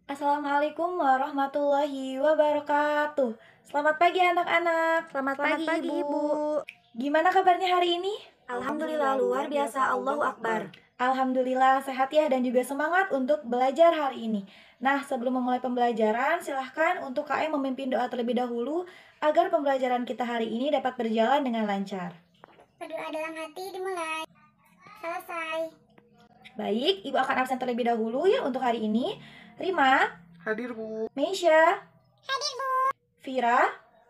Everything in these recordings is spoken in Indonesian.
Assalamualaikum warahmatullahi wabarakatuh. Selamat pagi anak-anak. Selamat Selamat pagi, pagi, Ibu. Ibu. Gimana kabarnya hari ini? Alhamdulillah luar biasa, Allahu Akbar. Alhamdulillah sehat ya dan juga semangat untuk belajar hari ini. Nah, sebelum memulai pembelajaran, silahkan untuk KM memimpin doa terlebih dahulu agar pembelajaran kita hari ini dapat berjalan dengan lancar. Berdoa dalam hati dimulai. Selesai. Baik, Ibu akan absen terlebih dahulu ya untuk hari ini. Rima, Hadir, Bu. Meisha, Hadir, Bu. Vira,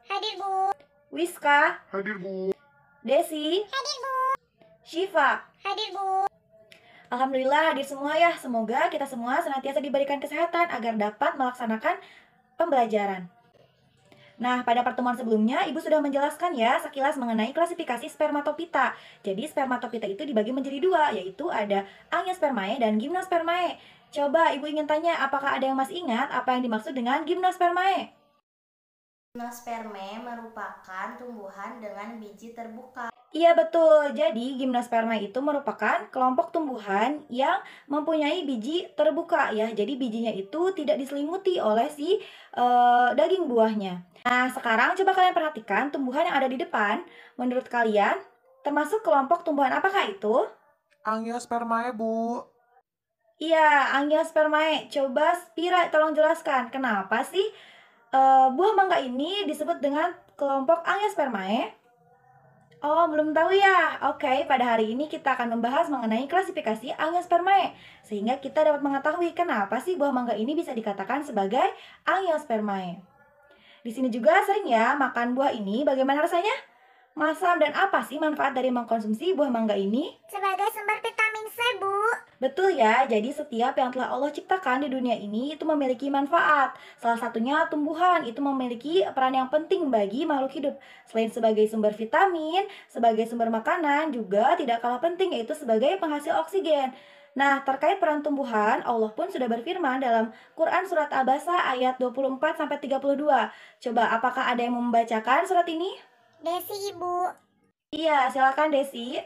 Hadir, Bu. Wiska, Hadir, Bu. Desi, Hadir, Bu. Syifa. Hadir, Bu. Alhamdulillah hadir semua ya. Semoga kita semua senantiasa diberikan kesehatan agar dapat melaksanakan pembelajaran. Nah, pada pertemuan sebelumnya, Ibu sudah menjelaskan ya sekilas mengenai klasifikasi spermatopita. Jadi, spermatopita itu dibagi menjadi dua, yaitu ada Angiospermae dan Gymnospermae. Coba Ibu ingin tanya, apakah ada yang masih ingat apa yang dimaksud dengan Gymnospermae? Gimnospermae merupakan tumbuhan dengan biji terbuka. Iya betul, jadi Gymnospermae itu merupakan kelompok tumbuhan yang mempunyai biji terbuka ya. Jadi bijinya itu tidak diselimuti oleh si daging buahnya. Nah sekarang coba kalian perhatikan tumbuhan yang ada di depan. Menurut kalian termasuk kelompok tumbuhan apakah itu? Angiospermae, Bu. Iya, Angiospermae. Coba Spira tolong jelaskan kenapa sih buah mangga ini disebut dengan kelompok Angiospermae? Oh, belum tahu ya? Oke, pada hari ini kita akan membahas mengenai klasifikasi Angiospermae. Sehingga kita dapat mengetahui kenapa sih buah mangga ini bisa dikatakan sebagai Angiospermae. Di sini juga sering ya makan buah ini. Bagaimana rasanya? Masam, dan apa sih manfaat dari mengkonsumsi buah mangga ini? Sebagai sumber vitamin C, Bu. Betul ya, jadi setiap yang telah Allah ciptakan di dunia ini itu memiliki manfaat. Salah satunya tumbuhan itu memiliki peran yang penting bagi makhluk hidup. Selain sebagai sumber vitamin, sebagai sumber makanan juga tidak kalah penting yaitu sebagai penghasil oksigen. Nah, terkait peran tumbuhan, Allah pun sudah berfirman dalam Quran Surat Abasa ayat 24-32. Coba apakah ada yang membacakan surat ini? Desi, Ibu. Iya, silakan Desi.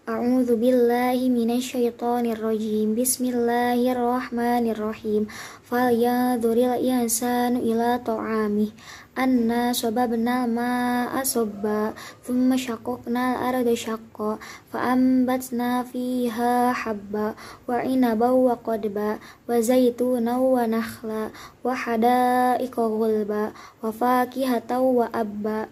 A'udzu billahi minasyaitonir rajim. Bismillahirrahmanirrahim. Falyadhuril insanu ila ta'amih. Anna sababna ma'a sabba. Thumma syaqaqna al-arda syaqqa. Fa'ambatna fiha habba. Wa inaban wa qadba. Wa zaitunan wa nakhla. Wa hada'iqa ghulba. Wa fakihatan wa abba.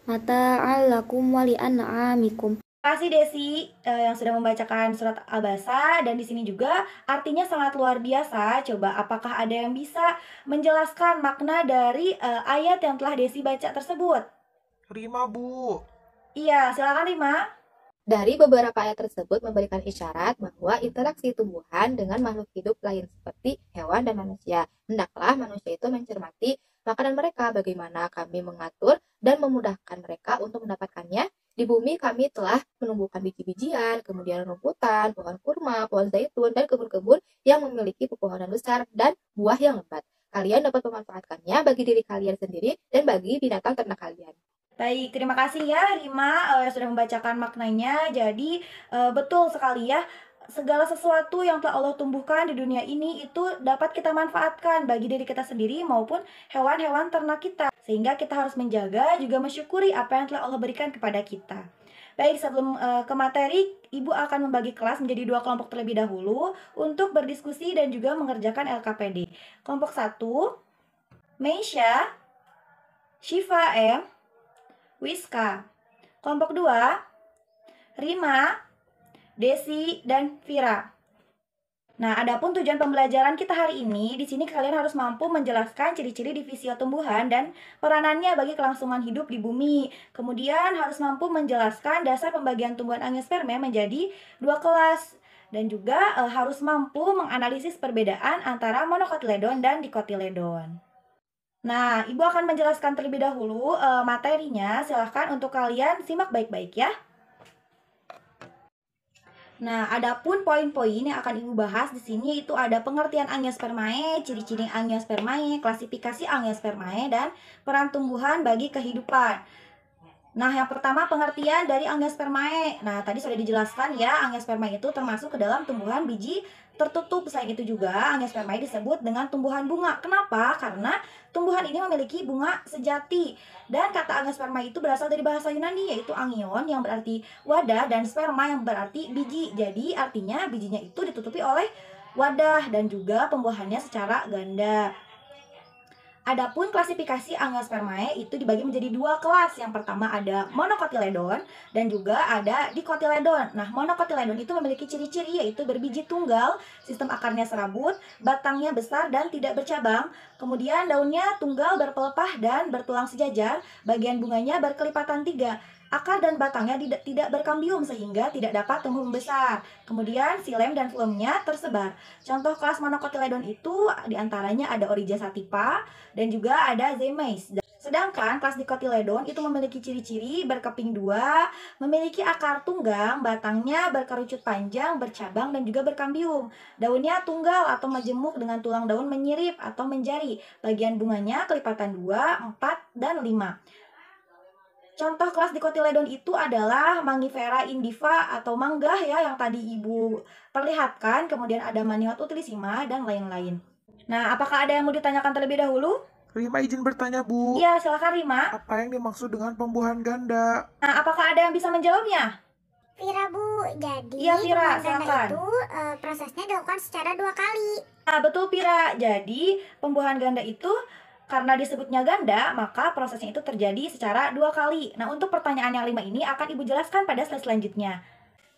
Mata'al lakum wa li'an'amikum. Terima kasih Desi yang sudah membacakan surat Al-Baqarah, dan di sini juga artinya sangat luar biasa. Coba apakah ada yang bisa menjelaskan makna dari ayat yang telah Desi baca tersebut? Rima, Bu. Iya, silakan Rima. Dari beberapa ayat tersebut memberikan isyarat bahwa interaksi tumbuhan dengan makhluk hidup lain seperti hewan dan manusia. Hendaklah manusia itu mencermati makanan mereka, bagaimana kami mengatur dan memudahkan mereka untuk mendapatkannya. Di bumi kami telah menumbuhkan biji-bijian, kemudian rumputan, pohon kurma, pohon zaitun, dan kebun-kebun yang memiliki pepohonan besar dan buah yang lebat. Kalian dapat memanfaatkannya bagi diri kalian sendiri dan bagi binatang ternak kalian. Baik, terima kasih ya Rima yang sudah membacakan maknanya. Jadi betul sekali ya, segala sesuatu yang telah Allah tumbuhkan di dunia ini itu dapat kita manfaatkan bagi diri kita sendiri maupun hewan-hewan ternak kita. Sehingga kita harus menjaga juga mensyukuri apa yang telah Allah berikan kepada kita. Baik, sebelum ke materi, Ibu akan membagi kelas menjadi dua kelompok terlebih dahulu untuk berdiskusi dan juga mengerjakan LKPD. Kelompok 1, Meisha, Syifa M, Wiska. Kelompok 2, Rima, Desi, dan Vira. Nah, adapun tujuan pembelajaran kita hari ini, di sini kalian harus mampu menjelaskan ciri-ciri divisi tumbuhan dan peranannya bagi kelangsungan hidup di bumi. Kemudian harus mampu menjelaskan dasar pembagian tumbuhan angiospermae menjadi dua kelas. Dan juga harus mampu menganalisis perbedaan antara monokotiledon dan dikotiledon. Nah, Ibu akan menjelaskan terlebih dahulu materinya. Silahkan untuk kalian simak baik-baik ya. Nah, adapun poin-poin yang akan Ibu bahas di sini itu ada pengertian Angiospermae, ciri-ciri Angiospermae, klasifikasi Angiospermae, dan peran tumbuhan bagi kehidupan. Nah, yang pertama pengertian dari Angiospermae. Nah, tadi sudah dijelaskan ya, Angiospermae itu termasuk ke dalam tumbuhan biji tertutup. Selain itu juga angiospermae disebut dengan tumbuhan bunga. Kenapa? Karena tumbuhan ini memiliki bunga sejati. Dan kata angiospermae itu berasal dari bahasa Yunani, yaitu angion yang berarti wadah dan sperma yang berarti biji. Jadi artinya bijinya itu ditutupi oleh wadah dan juga pembuahannya secara ganda. Adapun klasifikasi angiospermae itu dibagi menjadi dua kelas. Yang pertama ada monocotyledon dan juga ada dicotyledon. Nah, monocotyledon itu memiliki ciri-ciri yaitu berbiji tunggal, sistem akarnya serabut, batangnya besar dan tidak bercabang. Kemudian daunnya tunggal berpelepah dan bertulang sejajar, bagian bunganya berkelipatan 3. Akar dan batangnya tidak berkambium sehingga tidak dapat tumbuh membesar. Kemudian xilem dan filmnya tersebar. Contoh kelas monocotyledon itu diantaranya ada Oryza sativa dan juga ada Zemays. Sedangkan kelas dicotyledon itu memiliki ciri-ciri berkeping 2, memiliki akar tunggang, batangnya berkerucut panjang, bercabang dan juga berkambium. Daunnya tunggal atau majemuk dengan tulang daun menyirip atau menjari. Bagian bunganya kelipatan 2, 4, dan 5. Contoh kelas dicotyledon itu adalah Mangifera indiva atau manggah ya yang tadi Ibu perlihatkan, kemudian ada Manihot utilissima dan lain-lain. Nah, apakah ada yang mau ditanyakan terlebih dahulu? Rima izin bertanya, Bu. Iya, silakan Rima. Apa yang dimaksud dengan pembuahan ganda? Nah, apakah ada yang bisa menjawabnya? Vira, Bu. Jadi Iya, Vira, pembuahan ganda silakan. itu prosesnya dilakukan secara 2 kali. Nah, betul Pira. Jadi, pembuahan ganda itu karena disebutnya ganda, maka prosesnya itu terjadi secara 2 kali. Nah, untuk pertanyaan yang 5 ini akan Ibu jelaskan pada slide selanjutnya.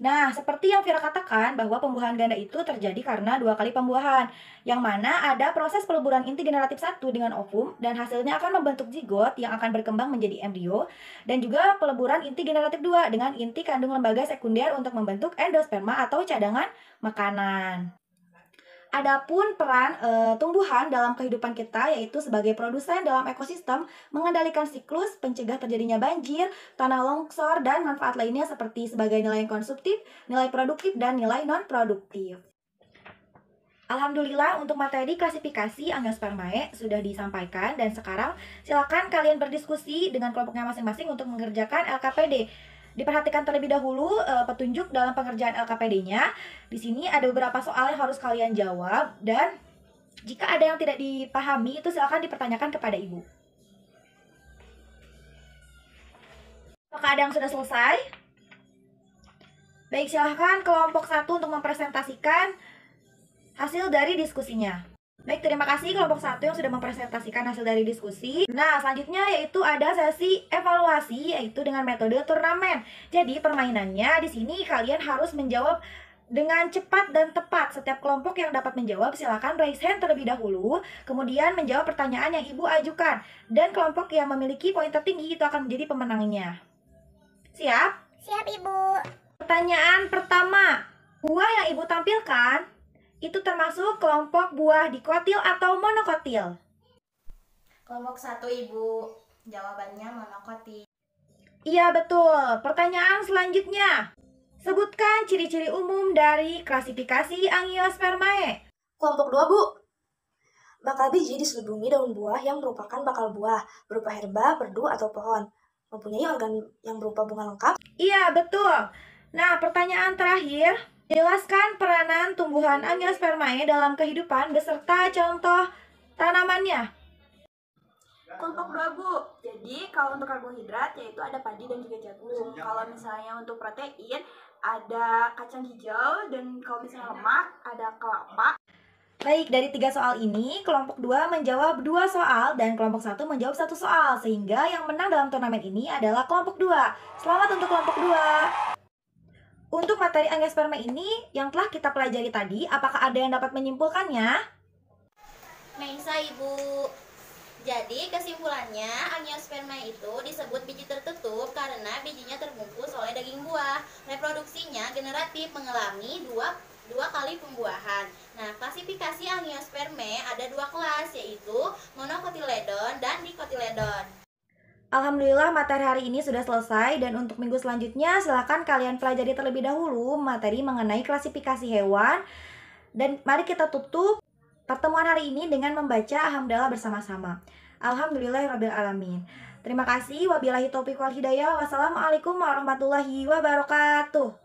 Nah, seperti yang Vira katakan bahwa pembuahan ganda itu terjadi karena 2 kali pembuahan, yang mana ada proses peluburan inti generatif 1 dengan ovum dan hasilnya akan membentuk zigot yang akan berkembang menjadi embrio, dan juga peleburan inti generatif 2 dengan inti kandung lembaga sekunder untuk membentuk endosperma atau cadangan makanan. Adapun peran tumbuhan dalam kehidupan kita yaitu sebagai produsen dalam ekosistem, mengendalikan siklus, pencegah terjadinya banjir, tanah longsor, dan manfaat lainnya seperti sebagai nilai konsumtif, nilai produktif, dan nilai non-produktif. Alhamdulillah untuk materi klasifikasi angiospermae sudah disampaikan dan sekarang silakan kalian berdiskusi dengan kelompoknya masing-masing untuk mengerjakan LKPD. Diperhatikan terlebih dahulu petunjuk dalam pengerjaan LKPD-nya. Di sini ada beberapa soal yang harus kalian jawab dan jika ada yang tidak dipahami itu silakan dipertanyakan kepada Ibu. Apakah ada yang sudah selesai? Baik, silahkan kelompok 1 untuk mempresentasikan hasil dari diskusinya. Baik, terima kasih kelompok 1 yang sudah mempresentasikan hasil dari diskusi. Nah, selanjutnya yaitu ada sesi evaluasi yaitu dengan metode turnamen. Jadi, permainannya di sini kalian harus menjawab dengan cepat dan tepat. Setiap kelompok yang dapat menjawab silakan raise hand terlebih dahulu, kemudian menjawab pertanyaan yang Ibu ajukan. Dan kelompok yang memiliki poin tertinggi itu akan menjadi pemenangnya. Siap? Siap, Ibu. Pertanyaan pertama, buah yang Ibu tampilkan itu termasuk kelompok buah dikotil atau monokotil? Kelompok 1, Ibu. Jawabannya monokotil. Iya, betul. Pertanyaan selanjutnya. Sebutkan ciri-ciri umum dari klasifikasi angiospermae. Kelompok 2, Bu. Bakal biji diselubungi daun buah yang merupakan bakal buah, berupa herba, perdu, atau pohon. Mempunyai organ yang berupa bunga lengkap. Iya, betul. Nah, pertanyaan terakhir. Jelaskan peranan tumbuhan angiospermae dalam kehidupan beserta contoh tanamannya. Kelompok 2, Bu. Jadi kalau untuk karbohidrat yaitu ada padi dan juga jagung. Kalau misalnya untuk protein ada kacang hijau, dan kalau misalnya lemak ada kelapa. Baik, dari 3 soal ini kelompok 2 menjawab 2 soal dan kelompok 1 menjawab 1 soal, sehingga yang menang dalam turnamen ini adalah kelompok 2. Selamat untuk kelompok 2. Untuk materi angiospermae ini yang telah kita pelajari tadi, apakah ada yang dapat menyimpulkannya? Naisa, Ibu. Jadi kesimpulannya angiospermae itu disebut biji tertutup karena bijinya terbungkus oleh daging buah. Reproduksinya generatif mengalami dua kali pembuahan. Nah, klasifikasi angiospermae ada 2 kelas yaitu monocotyledon dan dicotyledon. Alhamdulillah materi hari ini sudah selesai dan untuk minggu selanjutnya silakan kalian pelajari terlebih dahulu materi mengenai klasifikasi hewan. Dan mari kita tutup pertemuan hari ini dengan membaca hamdalah bersama-sama. Alhamdulillahirrabbilalamin. Terima kasih. Wabillahi taufiq wal hidayah. Wassalamualaikum warahmatullahi wabarakatuh.